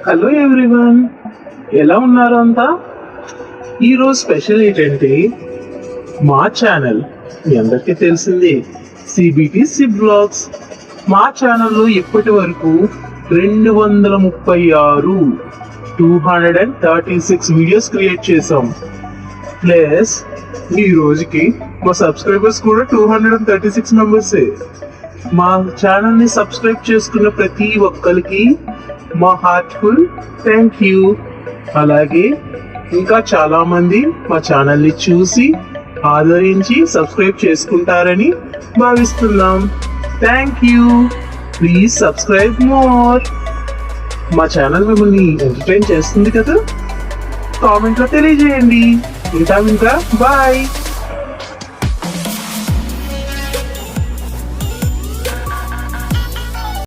Hello everyone, ఎలా ఉన్నారు అంతా? ఈరోజు స్పెషల్ ఏంటంటే మా ఛానల్ మీ అందరికీ తెలిసిందే, సిబిటి సిబ్ బ్లాగ్స్. మా ఛానల్లో ఇప్పటి వరకు 236 వీడియోస్ క్రియేట్ చేసాం. ప్లస్ ఈ రోజుకి మా సబ్స్క్రైబర్స్ కూడా 236 మెంబర్సే. మా ఛానల్ని సబ్స్క్రైబ్ చేసుకున్న ప్రతి ఒక్కరికి మా హార్ట్ఫుల్ థ్యాంక్ యూ. అలాగే ఇంకా చాలా మంది మా ఛానల్ని చూసి ఆదరించి సబ్స్క్రైబ్ చేసుకుంటారని భావిస్తున్నాం. Thank you. Please subscribe more. మా ఛానల్ మిమ్మల్ని ఎంటర్టైన్ చేస్తుంది కదా, కామెంట్లో తెలియజేయండి. ఇంకా బాయ్.